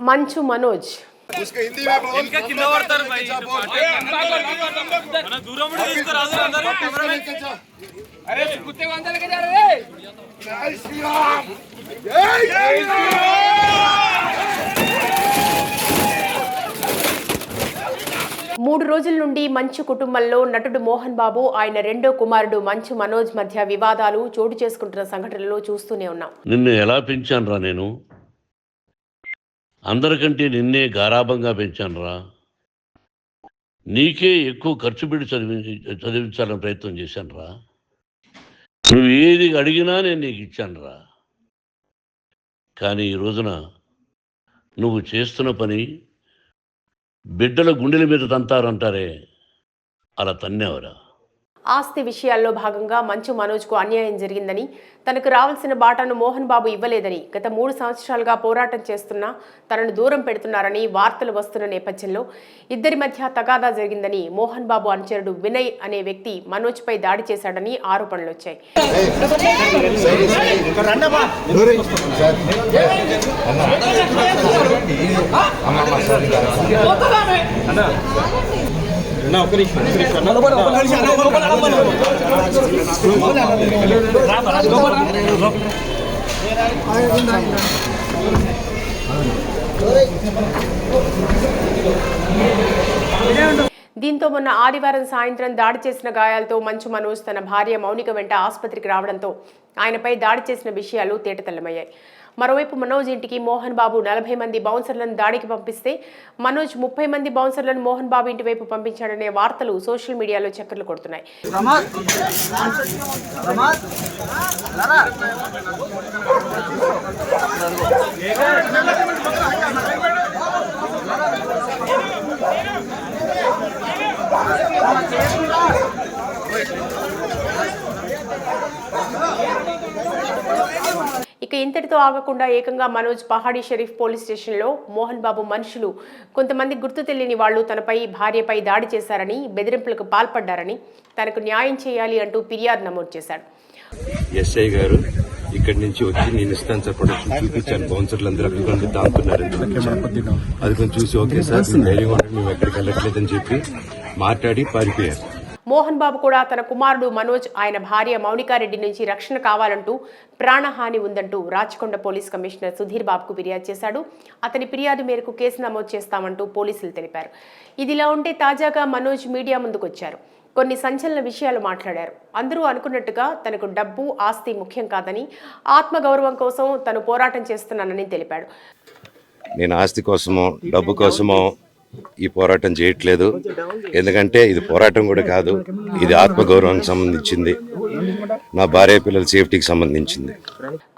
मंचू मनोज उसके हिंदी में बोल इनका कितना वर्तर भाई ना दूर मुड़े इसको राजू अंदर कैमरा अरे कुत्ते को अंदर लेके जा रहे हैं जय श्री राम जय श्री మూడు రోజుల నుండి మంచు కుటుంబంలో నటుడు మోహన్ బాబు ఆయన రెండో కుమారుడు మంచు మనోజ్ మధ్య వివాదాలు చోటు చేసుకుంటున్న సంఘటనలు చూస్తూనే ఉన్నాం. నిన్ను ఎలా పెంచానురా నేను? అందరికంటే నిన్నే గారాబంగా పెంచానురా. నీకే ఎక్కువ ఖర్చు పెట్టి చదివించాలని ప్రయత్నం చేశానురా. నువ్వు ఏది అడిగినా నేను నీకు ఇచ్చానురా. కానీ ఈ రోజున నువ్వు చేస్తున్న పని బిడ్డల గుండెల మీద తంతారంటారే, అలా తన్నేవరా. ఆస్తి విషయాల్లో భాగంగా మంచు మనోజ్కు అన్యాయం జరిగిందని, తనకు రావాల్సిన బాటను మోహన్ బాబు ఇవ్వలేదని, గత 3 సంవత్సరాలుగా పోరాటం చేస్తున్నా తనను దూరం పెడుతున్నారని వార్తలు వస్తున్న నేపథ్యంలో ఇద్దరి మధ్య తగాదా జరిగిందని మోహన్ బాబు అనుచరుడు వినయ్ అనే వ్యక్తి మనోజ్పై దాడి చేశాడని ఆరోపణలు వచ్చాయి. దీంతో మొన్న ఆదివారం సాయంత్రం దాడి చేసిన గాయాలతో మంచు మనోజ్ తన భార్య మౌనిక వెంట ఆసుపత్రికి రావడంతో ఆయనపై దాడి చేసిన విషయాలు తేటతెల్లమయ్యాయి. మరోవైపు మనోజ్ ఇంటికి మోహన్ బాబు 40 మంది బౌన్సర్లను దాడికి పంపిస్తే మనోజ్ 30 మంది బౌన్సర్లను మోహన్ బాబు ఇంటి వైపు పంపించాడనే వార్తలు సోషల్ మీడియాలో చక్కర్లు కొడుతున్నాయి. ఇక ఇంతటితో ఆగకుండా ఏకంగా మనోజ్ పహాడీ షరీఫ్ పోలీస్ స్టేషన్లో మోహన్ బాబు మనుషులు కొంతమంది గుర్తు తెలియని వాళ్లు తనపై భార్యపై దాడి చేశారని, బెదిరింపులకు పాల్పడ్డారని, తనకు న్యాయం చేయాలి అంటూ ఫిర్యాదు నమోదు చేశాడు. ఎస్ఐ గారు ఇక్కడి నుంచి వచ్చి నేను ఇస్తాను సార్, ప్రొడక్షన్ చూపించాను, బౌన్సర్లు అందరూ అక్కడ దాంతున్నారు. అది కొంచెం చూసి ఓకే సార్ ధైర్యంగా ఉంటే మేము ఎక్కడికి వెళ్ళట్లేదని చెప్పి మాట్లాడి పారిపోయారు. మోహన్ బాబు కూడా తన కుమారుడు మనోజ్, ఆయన భార్య మౌనికారెడ్డి నుంచి రక్షణ కావాలంటూ ప్రాణహాని ఉందంటూ రాచకొండ పోలీస్ కమిషనర్ సుధీర్ బాబుకు ఫిర్యాదు చేశాడు. అతని ఫిర్యాదు మేరకు కేసు నమోదు చేస్తామంటూ పోలీసులు తెలిపారు. ఇదిలా ఉంటే తాజాగా మనోజ్ మీడియా ముందుకొచ్చారు. కొన్ని సంచలన విషయాలు మాట్లాడారు. అందరూ అనుకున్నట్టుగా తనకు డబ్బు, ఆస్తి ముఖ్యం కాదని, ఆత్మగౌరవం కోసం తను పోరాటం చేస్తున్నానని తెలిపాడు. నేను ఆస్తి కోసమో డబ్బు కోసమో ఈ పోరాటం చేయట్లేదు. ఎందుకంటే ఇది పోరాటం కూడా కాదు, ఇది ఆత్మగౌరవానికి సంబంధించింది, నా భార్య పిల్లల సేఫ్టీకి సంబంధించింది.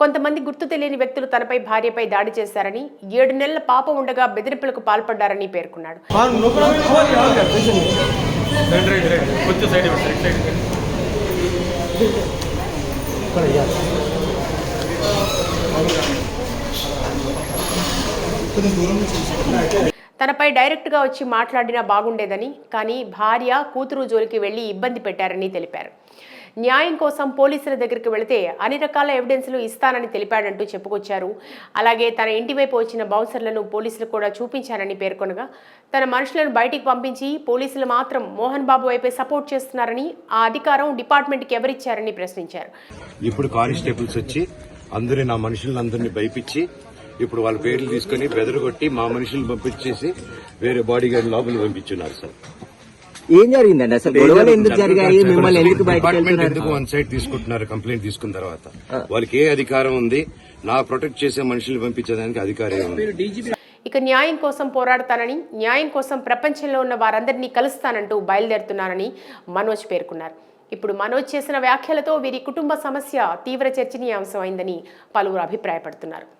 కొంతమంది గుర్తు తెలియని వ్యక్తులు తనపై భార్యపై దాడి చేశారని, 7 నెలల పాప ఉండగా బెదిరింపులకు పాల్పడ్డారని పేర్కొన్నాడు. తనపై డైరెక్ట్గా వచ్చి మాట్లాడినా బాగుండేదని, కానీ భార్య, కూతురు జోలికి వెళ్లి ఇబ్బంది పెట్టారని తెలిపారు. న్యాయం కోసం పోలీసుల దగ్గరికి వెళితే అన్ని రకాల ఎవిడెన్స్లు ఇస్తానని తెలిపాడంటూ చెప్పుకొచ్చారు. అలాగే తన ఇంటి వైపు వచ్చిన బౌన్సర్లను పోలీసులు కూడా చూపించారని పేర్కొనగా, తన మనుషులను బయటికి పంపించి పోలీసులు మాత్రం మోహన్ బాబు వైపే సపోర్ట్ చేస్తున్నారని, ఆ అధికారం డిపార్ట్మెంట్కి ఎవరిచ్చారని ప్రశ్నించారు. ఇప్పుడు కానిస్టేబుల్స్ వచ్చి అందరూ నా మనుషులందరినీ భయపించి ఇప్పుడు వాళ్ళ పేర్లు తీసుకుని బెదరగొట్టి మా మనుషులను పంపించేసి వేరే బాడీ గార్డ్ లోపల పంపించున్నారు సార్. ఏం జరిగిందండి అసలు? గొడవలు ఎందుకు జరిగాయి? మిమ్మల్ని ఎందుకు ఎందుకు వన్ సైడ్ తీసుకుంటున్నారు? కంప్లైంట్ తీసుకున్న తర్వాత వాళ్ళకి ఏ అధికారం ఉంది? నా ప్రొటెక్ట్ చేసే మనుషులు పంపించేదానికి అధికారం ఉంది. ఇక న్యాయం కోసం పోరాడతానని, న్యాయం కోసం ప్రపంచంలో ఉన్న వారందరినీ కలుస్తానంటూ బయలుదేరుతున్నానని మనోజ్ పేర్కొన్నారు. ఇప్పుడు మనోజ్ చేసిన వ్యాఖ్యలతో వీరి కుటుంబ సమస్య తీవ్ర చర్చనీయాంశమైందని పలువురు అభిప్రాయపడుతున్నారు.